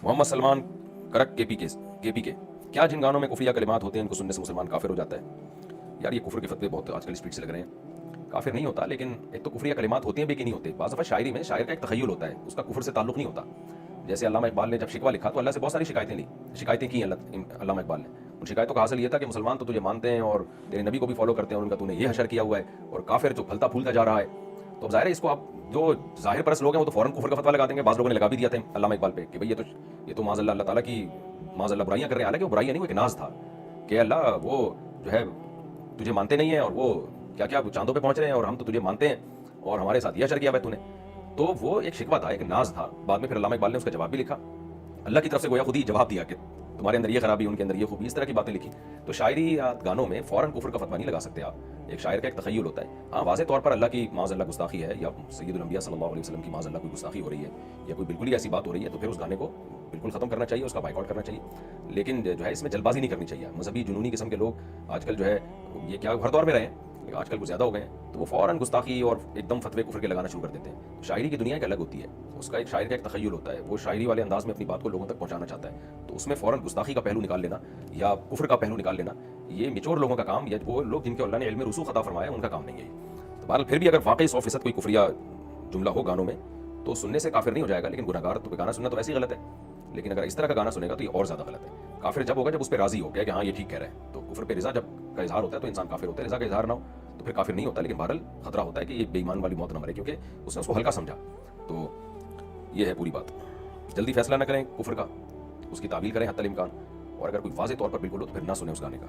محمد سلمان کرک کے پی کے کیا جن گانوں میں کفریہ کلمات ہوتے ہیں ان کو سننے سے مسلمان کافر ہو جاتا ہے؟ یار یہ کفر کے فتوے بہت آج کل اسپیڈ سے لگ رہے ہیں. کافر نہیں ہوتا، لیکن ایک تو کفریہ کلمات ہوتی ہیں بھی کہ نہیں ہوتے. بعض دفعہ شاعری میں شاعر کا ایک تخیل ہوتا ہے، اس کا کفر سے تعلق نہیں ہوتا. جیسے علامہ اقبال نے جب شکوہ لکھا تو اللہ سے بہت ساری شکایتیں کی علامہ اقبال نے. ان شکایتوں کا حاصل یہ تھا کہ مسلمان تو تجھے مانتے ہیں اور تیرے نبی کو بھی فالو کرتے ہیں، اور ان کا تو نے یہ حشر کیا ہوا ہے، اور کافر جو پھلتا پھولتا جا رہا ہے. تو ظاہر ہے اس کو آپ جو ظاہر پرست لوگ ہیں وہ تو فوراً کفر کا فتویٰ لگا دیں گے. بعض لوگوں نے لگا بھی دیا تھا علامہ اقبال پہ کہ بھئی یہ تو معاذ اللہ تعالیٰ کی معاذ اللہ برائیاں کر رہے ہیں. حالانکہ وہ برائیاں نہیں، وہ ایک ناز تھا کہ اللہ وہ جو ہے تجھے مانتے نہیں ہیں، اور وہ کیا چاندوں پہ پہنچ رہے ہیں، اور ہم تو تجھے مانتے ہیں اور ہمارے ساتھ یہ حشر کیا ہوا ہے تو نے. تو وہ ایک شکوہ تھا، ایک ناز تھا. بعد میں پھر علامہ اقبال نے اس کا جواب بھی لکھا، اللہ کی طرف سے گویا خود ہی جواب دیا کہ تمہارے اندر یہ خرابی، ان کے اندر یہ خوبی، اس طرح کی باتیں لکھی. تو شاعری گانوں میں فوراً کفر کا فتویٰ نہیں لگا سکتے آپ. ایک شاعر کا ایک تخیل ہوتا ہے. ہاں واضح طور پر اللہ کی معاذ اللہ گستاخی ہے، یا سید الانبیاء صلی اللہ علیہ وسلم کی معاذ اللہ کوئی گستاخی ہو رہی ہے، یا کوئی بالکل ہی ایسی بات ہو رہی ہے، تو پھر اس گانے کو بالکل ختم کرنا چاہیے، اس کا بائیکاٹ کرنا چاہیے. لیکن جو ہے اس میں جلد بازی نہیں کرنی چاہیے. مذہبی جنونی قسم کے لوگ آج کل جو ہے یہ کیا ہر دور میں رہے ہیں، آج کل کچھ زیادہ ہو گئے ہیں، تو وہ فوراً گستاخی اور ایک دم فتوے کفر کے لگانا شروع کر دیتے ہیں. شاعری کی دنیا ایک الگ ہوتی ہے، اس کا ایک شاعر کا ایک تخیل ہوتا ہے، وہ شاعری والے انداز میں اپنی بات کو لوگوں تک پہنچانا چاہتا ہے. تو اس میں فوراً گستاخی کا پہلو نکال لینا یا کفر کا پہلو نکال لینا یہ میچور لوگوں کا کام، یا وہ لوگ جن کے اللہ نے علم رسوخ عطا فرمایا ان کا کام نہیں ہے. تو بہرحال پھر بھی اگر واقعی 100% کوئی کفریہ جملہ ہو گانوں میں تو سننے سے کافر نہیں ہو جائے گا. لیکن گناہگار تو گانا سننا تو ویسے ہی غلط ہے، لیکن اگر اس طرح کا گانا سنے گا تو یہ اور زیادہ غلط ہے. کافر جب ہوگا جب اس پہ راضی ہو گیا کہ ہاں یہ ٹھیک کہہ رہا ہے. تو کفر پہ رضا جب کا اظہار ہوتا ہے تو انسان کافر ہوتا ہے، رضا کا اظہار نہ ہو تو پھر کافر نہیں ہوتا. لیکن بہرحال خطرہ ہوتا ہے کہ یہ بے ایمان والی موت نہ مرے، کیونکہ اس نے اس کو ہلکا سمجھا. تو یہ ہے پوری بات. جلدی فیصلہ نہ کریں کفر کا، اس کی تعویل کریں حتی الامکان، اور اگر کوئی واضح طور پر بالکل ہو تو پھر نہ سنیں اس گانے کا.